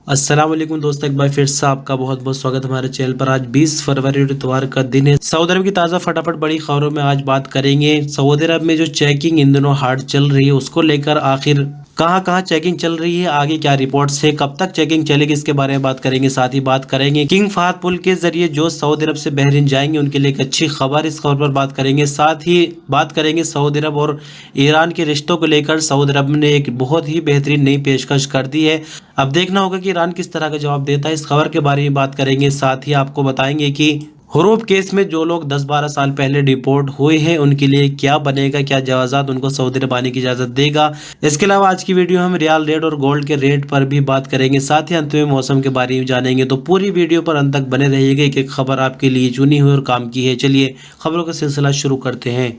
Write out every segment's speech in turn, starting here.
अस्सलाम वालेकुम दोस्तों, एक बार फिर से आपका बहुत बहुत स्वागत हमारे चैनल पर। आज 20 फरवरी इतवार का दिन है। सऊदी अरब की ताज़ा फटाफट बड़ी खबरों में आज बात करेंगे। सऊदी अरब में जो चेकिंग इन दिनों हार्ड चल रही है उसको लेकर आखिर कहां कहां चेकिंग चल रही है, आगे क्या रिपोर्ट्स है, कब तक चेकिंग चलेगी, इसके बारे में बात करेंगे। साथ ही बात करेंगे किंग फहद पुल के जरिए जो सऊदी अरब से बहरीन जाएंगे उनके लिए एक अच्छी खबर, इस खबर पर बात करेंगे। साथ ही बात करेंगे सऊदी अरब और ईरान के रिश्तों को लेकर सऊदी अरब ने एक बहुत ही बेहतरीन नई पेशकश कर दी है। अब देखना होगा कि ईरान किस तरह का जवाब देता है, इस खबर के बारे में बात करेंगे। साथ ही आपको बताएंगे कि हुरूब केस में जो लोग 10-12 साल पहले डिपोर्ट हुए हैं उनके लिए क्या बनेगा, क्या जवाजात उनको सऊदी अरब आने की इजाज़त देगा। इसके अलावा आज की वीडियो हम रियाल रेट और गोल्ड के रेट पर भी बात करेंगे। साथ ही अंत में मौसम के बारे में जानेंगे। तो पूरी वीडियो पर अंत तक बने रहिएगा, एक एक खबर आपके लिए चुनी हुई और काम की है। चलिए खबरों का सिलसिला शुरू करते हैं।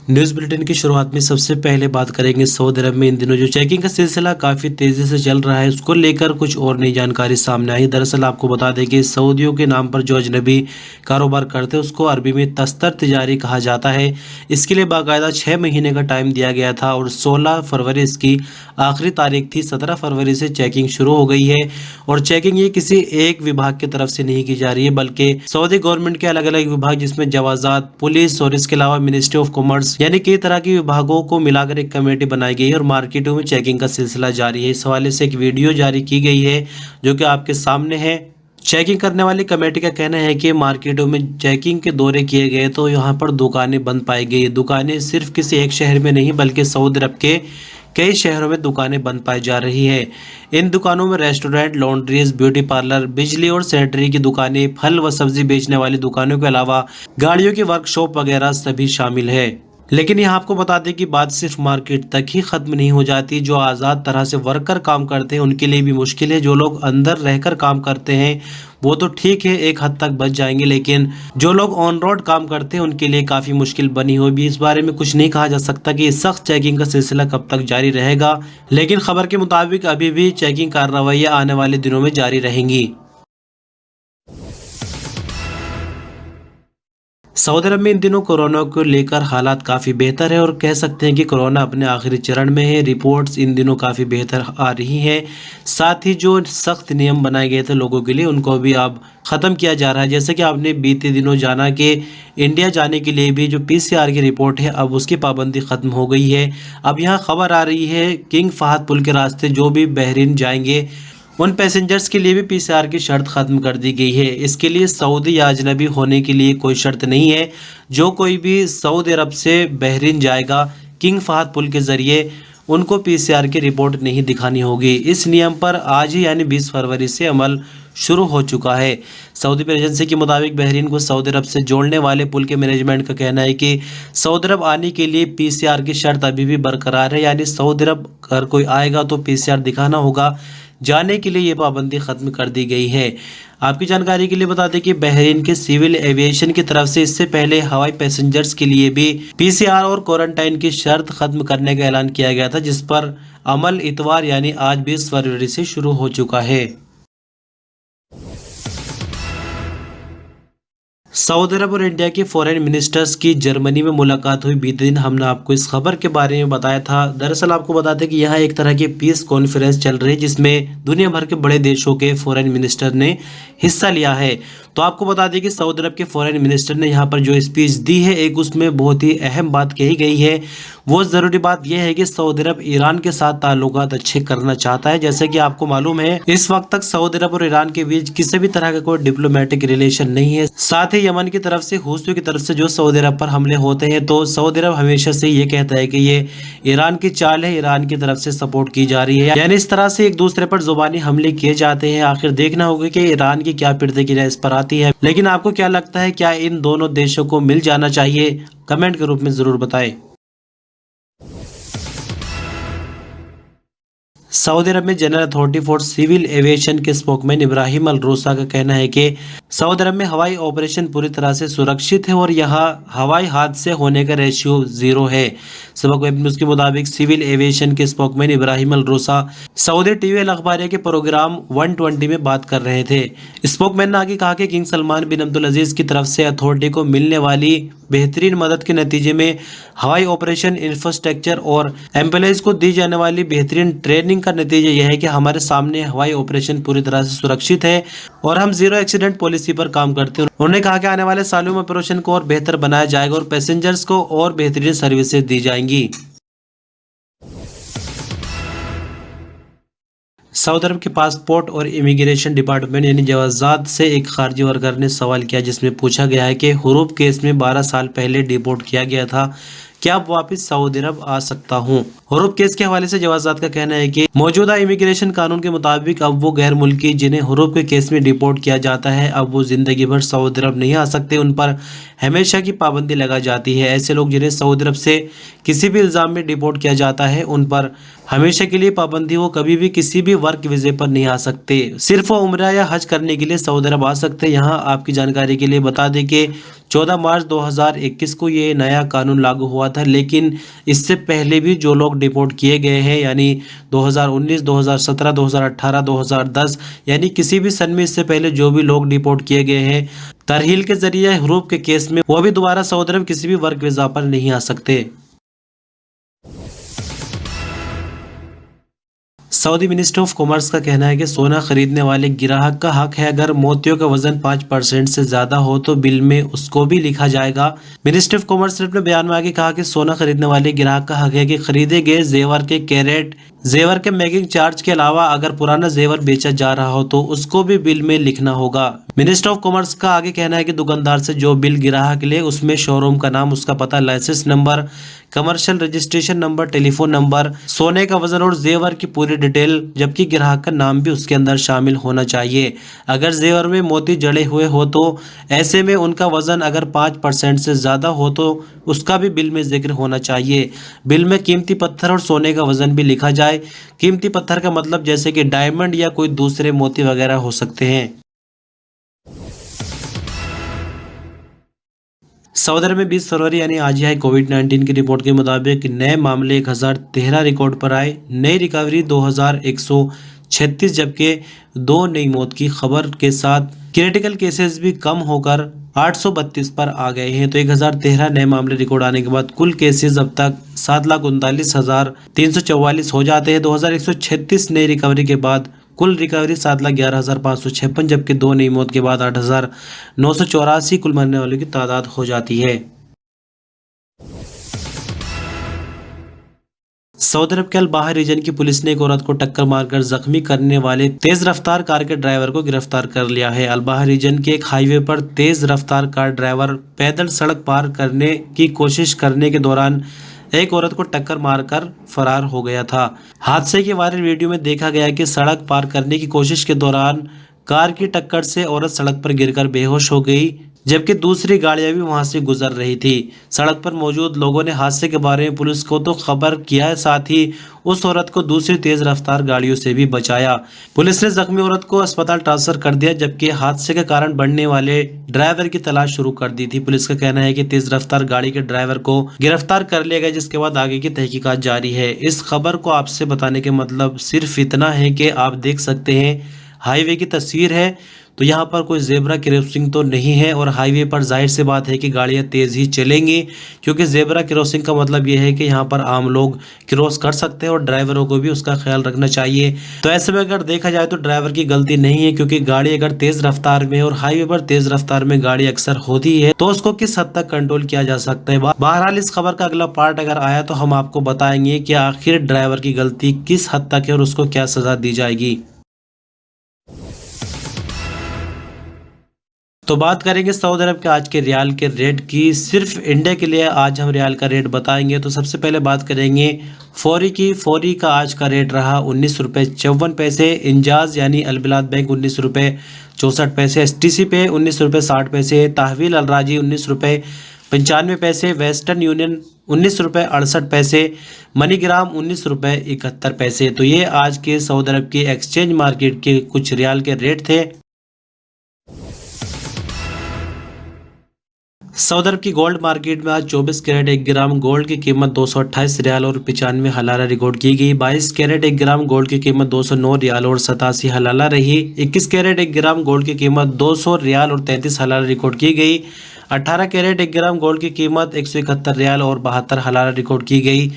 न्यूज़ बुलेटिन की शुरुआत में सबसे पहले बात करेंगे सऊदी अरब में इन दिनों जो चेकिंग का सिलसिला काफ़ी तेज़ी से चल रहा है उसको लेकर कुछ और नई जानकारी सामने आई। दरअसल आपको बता दें कि सऊदियों के नाम पर जो अजनबी कारोबार करते हैं उसको अरबी में तस्तर तिजारी कहा जाता है। इसके लिए बाकायदा 6 महीने का टाइम दिया गया था और 16 फरवरी इसकी आखिरी तारीख थी। 17 फरवरी से चेकिंग शुरू हो गई है और चेकिंग ये किसी एक विभाग की तरफ से नहीं की जा रही है बल्कि सऊदी गवर्नमेंट के अलग अलग विभाग जिसमें जवाजात, पुलिस और इसके अलावा मिनिस्ट्री ऑफ कॉमर्स यानी कई तरह के विभागों को मिलाकर एक कमेटी बनाई गई है और मार्केटों में चेकिंग का सिलसिला जारी है। इस हवाले से एक वीडियो जारी की गई है जो कि आपके सामने है। चेकिंग करने वाली कमेटी का कहना है कि मार्केटों में चेकिंग के दौरे किए गए तो यहाँ पर दुकानें बंद पाई गई। दुकानें सिर्फ किसी एक शहर में नहीं बल्कि सऊदी अरब के कई शहरों में दुकानें बंद पाई जा रही है। इन दुकानों में रेस्टोरेंट, लॉन्ड्रीज, ब्यूटी पार्लर, बिजली और सैनिटरी की दुकानें, फल व सब्जी बेचने वाली दुकानों के अलावा गाड़ियों की वर्कशॉप वगैरह सभी शामिल है। लेकिन यहाँ आपको बता दें कि बात सिर्फ मार्केट तक ही खत्म नहीं हो जाती। जो आज़ाद तरह से वर्कर काम करते हैं उनके लिए भी मुश्किल है। जो लोग अंदर रहकर काम करते हैं वो तो ठीक है, एक हद तक बच जाएंगे, लेकिन जो लोग ऑन रोड काम करते हैं उनके लिए काफ़ी मुश्किल बनी हुई भी। इस बारे में कुछ नहीं कहा जा सकता कि सख्त चेकिंग का सिलसिला कब तक जारी रहेगा, लेकिन खबर के मुताबिक अभी भी चेकिंग कार्रवाइयाँ आने वाले दिनों में जारी रहेंगी। सऊदी अरब में इन दिनों कोरोना को लेकर हालात काफ़ी बेहतर है और कह सकते हैं कि कोरोना अपने आखिरी चरण में है। रिपोर्ट्स इन दिनों काफ़ी बेहतर आ रही हैं। साथ ही जो सख्त नियम बनाए गए थे लोगों के लिए उनको भी अब ख़त्म किया जा रहा है। जैसे कि आपने बीते दिनों जाना कि इंडिया जाने के लिए भी जो PCR की रिपोर्ट है अब उसकी पाबंदी ख़त्म हो गई है। अब यहाँ खबर आ रही है किंग फहद पुल के रास्ते जो भी बहरीन जाएंगे उन पैसेंजर्स के लिए भी PCR की शर्त ख़त्म कर दी गई है। इसके लिए सऊदी या अजनबी होने के लिए कोई शर्त नहीं है। जो कोई भी सऊदी अरब से बहरीन जाएगा किंग फहद पुल के ज़रिए उनको PCR की रिपोर्ट नहीं दिखानी होगी। इस नियम पर आज ही यानी 20 फरवरी से अमल शुरू हो चुका है। सऊदी एजेंसी के मुताबिक बहरीन को सऊदी अरब से जोड़ने वाले पुल के मैनेजमेंट का कहना है कि सऊदी अरब आने के लिए PCR की शर्त अभी भी बरकरार है, यानी सऊदी अरब अगर कोई आएगा तो PCR दिखाना होगा। जाने के लिए ये पाबंदी ख़त्म कर दी गई है। आपकी जानकारी के लिए बता दें कि बहरीन के सिविल एविएशन की तरफ से इससे पहले हवाई पैसेंजर्स के लिए भी PCR और क्वारंटाइन की शर्त ख़त्म करने का ऐलान किया गया था, जिस पर अमल इतवार यानी आज 20 फरवरी से शुरू हो चुका है। सऊदी अरब और इंडिया के फॉरेन मिनिस्टर्स की जर्मनी में मुलाकात हुई। बीते दिन हमने आपको इस खबर के बारे में बताया था। दरअसल आपको बता दें कि यहाँ एक तरह की पीस कॉन्फ्रेंस चल रही है जिसमें दुनिया भर के बड़े देशों के फॉरेन मिनिस्टर ने हिस्सा लिया है। तो आपको बता दें कि सऊदी अरब के फॉरेन मिनिस्टर ने यहाँ पर जो स्पीच दी है एक उसमें बहुत ही अहम बात कही गई है। वो ज़रूरी बात यह है कि सऊदी अरब ईरान के साथ ताल्लुकात अच्छे करना चाहता है। जैसे कि आपको मालूम है इस वक्त तक सऊदी अरब और ईरान के बीच किसी भी तरह का कोई डिप्लोमेटिक रिलेशन नहीं है। साथ ही यमन की तरफ से, हूथियों की तरफ से जो सऊदी अरब पर हमले होते हैं तो सऊदी अरब हमेशा से ये कहता है कि ये ईरान की चाल है, ईरान की तरफ से सपोर्ट की जा रही है, यानी इस तरह से एक दूसरे पर जुबानी हमले किए जाते हैं। आखिर देखना होगा कि ईरान की क्या प्रतिक्रिया इस पर आती है। लेकिन आपको क्या लगता है, क्या इन दोनों देशों को मिल जाना चाहिए? कमेंट के रूप में ज़रूर बताएं। सऊदी अरब में general authority for civil aviation के स्पोकमैन इब्राहिम अल रूसा का कहना है कि सऊदी अरब में हवाई ऑपरेशन पूरी तरह से सुरक्षित है और यहाँ हवाई हादसे होने का रेशियो 0 है। सबक वेब न्यूज़ के मुताबिक सिविल एविएशन के spokesman Ibrahim Al RUSA Saudi TV अल अखबारिया के प्रोग्राम 120 में बात कर रहे थे। स्पोकमैन ने आगे कहा कि किंग सलमान बिन अब्दुल अजीज की तरफ से अथॉरिटी को मिलने वाली बेहतरीन मदद के नतीजे में हवाई ऑपरेशन इंफ्रास्ट्रक्चर और एम्प्लॉइज को दी जाने वाली बेहतरीन ट्रेनिंग का नतीजा यह है कि हमारे सामने हवाई ऑपरेशन पूरी तरह से सुरक्षित है और हम जीरो एक्सीडेंट पॉलिसी पर काम करते हैं। उन्होंने कहा कि आने वाले सालों में ऑपरेशन को और बेहतर बनाया जाएगा और पैसेंजर्स को और बेहतरीन सर्विसेज दी जाएंगी। सऊदी अरब के पासपोर्ट और इमिग्रेशन डिपार्टमेंट यानी जवाजात से एक खारजी वर्कर ने सवाल किया, जिसमें पूछा गया है कि हुरूब केस में 12 साल पहले डिपोर्ट किया गया था, क्या अब वापस सऊदी अरब आ सकता हूं? हुरूब केस के हवाले से जवाजात का कहना है कि मौजूदा इमिग्रेशन कानून के मुताबिक अब वो गैर मुल्की जिन्हें हुरूब के केस में डिपोर्ट किया जाता है, अब वो जिंदगी भर सऊदी अरब नहीं आ सकते। उन पर हमेशा की पाबंदी लगा जाती है। ऐसे लोग जिन्हें सऊदी अरब से किसी भी इल्जाम में डिपोर्ट किया जाता है, उन पर हमेशा के लिए पाबंदी, वो कभी भी किसी भी वर्क वीजे पर नहीं आ सकते। सिर्फ वो उम्रा या हज करने के लिए सऊदी अरब आ सकते। यहाँ आपकी जानकारी के लिए बता दें कि 14 मार्च 2021 को ये नया कानून लागू हुआ था, लेकिन इससे पहले भी जो लोग डिपोर्ट किए गए हैं यानी 2019, 2017, 2018, 2010 यानी किसी भी सन में इससे पहले जो भी लोग डिपोर्ट किए गए हैं तरहील के जरिए हुरूब के केस में, वो भी दोबारा सऊदी अरब किसी भी वर्क वीजा पर नहीं आ सकते। सऊदी मिनिस्ट्री ऑफ कॉमर्स का कहना है कि सोना खरीदने वाले ग्राहक का हक है, अगर मोतियों का वजन 5% से ज्यादा हो तो बिल में उसको भी लिखा जाएगा। मिनिस्ट्री ऑफ कॉमर्स ने अपने बयान में आगे कहा कि सोना खरीदने वाले ग्राहक का हक है कि खरीदे गए जेवर के कैरेट, जेवर के मेकिंग चार्ज के अलावा अगर पुराना जेवर बेचा जा रहा हो तो उसको भी बिल में लिखना होगा। मिनिस्टर ऑफ कॉमर्स का आगे कहना है कि दुकानदार से जो बिल ग्राहक ले उसमें शोरूम का नाम, उसका पता, license number, commercial registration number, telephone number, सोने का वजन और जेवर की पूरी डिटेल, जबकि ग्राहक का नाम भी उसके अंदर शामिल होना चाहिए। अगर जेवर में मोती जड़े हुए हो तो ऐसे में उनका वजन अगर 5% से ज्यादा हो तो उसका भी बिल में जिक्र होना चाहिए। बिल में कीमती पत्थर और सोने का वजन भी लिखा जाए। कीमती पत्थर का मतलब जैसे कि डायमंड या कोई दूसरे मोती वगैरह हो सकते हैं। सऊदी अरब में 20 फरवरी यानी आज ही कोविड-19 की रिपोर्ट के मुताबिक नए मामले 1013 रिकॉर्ड पर आए, नई रिकवरी 2136, जबकि 2 नई मौत की खबर के साथ क्रिटिकल केसेस भी कम होकर 832 पर आ गए हैं। तो 1013 नए मामले रिकॉर्ड आने के बाद कुल केसेस अब तक 7,39,344 हो जाते हैं। 2136 नई रिकवरी के बाद कुल रिकवरी 7,11,556, जबकि 2 नई मौत के बाद 8,984 कुल मरने वालों की तादाद हो जाती है। सऊदी अरब के अल-बाहर रीजन की पुलिस ने एक औरत को टक्कर मारकर जख्मी करने वाले तेज रफ्तार कार के ड्राइवर को गिरफ्तार कर लिया है। अल-बाहर रीजन के एक हाईवे पर तेज रफ्तार कार ड्राइवर पैदल सड़क पार करने की कोशिश करने के दौरान एक औरत को टक्कर मारकर फरार हो गया था। हादसे के वायरल वीडियो में देखा गया कि सड़क पार करने की कोशिश के दौरान कार की टक्कर से औरत सड़क पर गिरकर बेहोश हो गई, जबकि दूसरी गाड़ियां भी वहां से गुजर रही थी। सड़क पर मौजूद लोगों ने हादसे के बारे में पुलिस को तो खबर किया, साथ ही उस औरत को दूसरी तेज रफ्तार गाड़ियों से भी बचाया। पुलिस ने जख्मी औरत को अस्पताल ट्रांसफर कर दिया, जबकि हादसे के कारण बढ़ने वाले ड्राइवर की तलाश शुरू कर दी थी। पुलिस का कहना है कि तेज रफ्तार गाड़ी के ड्राइवर को गिरफ्तार कर लिया गया, जिसके बाद आगे की तहकीकात जारी है। इस खबर को आपसे बताने के मतलब सिर्फ इतना है कि आप देख सकते हैं हाईवे की तस्वीर है, तो यहाँ पर कोई जेब्रा क्रॉसिंग तो नहीं है और हाईवे पर जाहिर सी बात है कि गाड़ियाँ तेज़ ही चलेंगी, क्योंकि जेब्रा क्रॉसिंग का मतलब ये है कि यहाँ पर आम लोग क्रॉस कर सकते हैं और ड्राइवरों को भी उसका ख्याल रखना चाहिए। तो ऐसे में अगर देखा जाए तो ड्राइवर की गलती नहीं है, क्योंकि गाड़ी अगर तेज़ रफ्तार में और हाईवे पर तेज़ रफ्तार में गाड़ी अक्सर होती है तो उसको किस हद तक कंट्रोल किया जा सकता है। बहरहाल इस खबर का अगला पार्ट अगर आया तो हम आपको बताएंगे कि आखिर ड्राइवर की गलती किस हद तक है और उसको क्या सजा दी जाएगी। तो बात करेंगे सऊदी अरब के आज के रियाल के रेट की। सिर्फ इंडिया के लिए आज हम रियाल का रेट बताएंगे। तो सबसे पहले बात करेंगे फौरी की। फौरी का आज का रेट रहा 19 रुपये 54 पैसे। इंजाज यानी अलबिलाद बैंक 19 रुपये 64 पैसे। STC पे 19 रुपये 60 पैसे। तहवील अलराजी 19 रुपये 95 पैसे। वेस्टर्न यूनियन 19 रुपये 68 पैसे। मनीग्राम 19 रुपये 71 पैसे। तो ये आज के सऊदी अरब की एक्सचेंज मार्केट के कुछ रियाल के रेट थे। सऊदी अरब की गोल्ड मार्केट में आज 24 कैरेट 1 ग्राम गोल्ड की कीमत 228 रियाल और 95 हलाला रिकॉर्ड की गई। 22 कैरेट 1 ग्राम गोल्ड की कीमत 209 रियाल और 87 हलाला रही। 21 कैरेट 1 ग्राम गोल्ड की कीमत 200 रियाल और 33 हलाला रिकॉर्ड की गई। 18 कैरेट 1 ग्राम गोल्ड की कीमत 171 रियाल और 72 हलाला रिकॉर्ड की गई।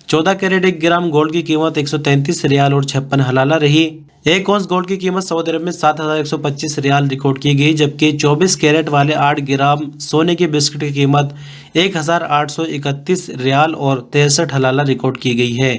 14 कैरेट 1 ग्राम गोल्ड की कीमत 133 रियाल और 56 हलाला रही। 1 औंस गोल्ड की कीमत सऊदी अरब में 7,125 रियाल रिकॉर्ड की गई, जबकि 24 कैरेट वाले 8 ग्राम सोने के बिस्किट की कीमत 1,831 रियाल और 63 हलाला रिकॉर्ड की गई है।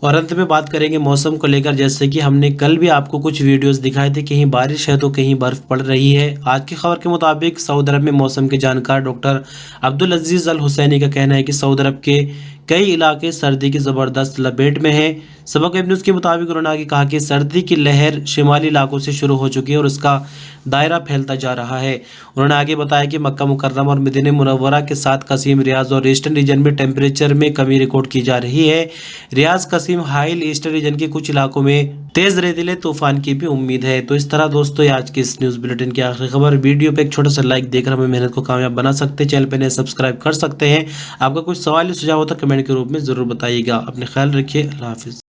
और अंत में बात करेंगे मौसम को लेकर। जैसे कि हमने कल भी आपको कुछ वीडियोस दिखाए थे, कहीं बारिश है तो कहीं बर्फ पड़ रही है। आज की खबर के मुताबिक सऊदी अरब में मौसम के जानकार डॉक्टर अब्दुल अजीज अल हुसैनी का कहना है कि सऊदी अरब के कई इलाके सर्दी की ज़बरदस्त लपेट में हैं। सबक वेब न्यूज़ के मुताबिक उन्होंने आगे कहा कि सर्दी की लहर शिमाली इलाकों से शुरू हो चुकी है और उसका दायरा फैलता जा रहा है। उन्होंने आगे बताया कि मक्का मुकर्रमा और मदीना मुनव्वरा के साथ कसीम, रियाज और ईस्टर्न रीजन में टेम्परेचर में कमी रिकॉर्ड की जा रही है। रियाज, कसीम, हाइल, ईस्टर्न रीजन के कुछ इलाकों में तेज रेतीले तूफान की भी उम्मीद है। तो इस तरह दोस्तों आज की इस न्यूज़ बुलेटिन की आखिरी खबर। वीडियो पे एक छोटा सा लाइक देकर हमें मेहनत को कामयाब बना सकते हैं। चैनल पे नए सब्सक्राइब कर सकते हैं। आपका कुछ सवाल या सुझाव हो तो कमेंट के रूप में ज़रूर बताइएगा। अपने ख्याल रखिए। अल्लाह हाफिज़।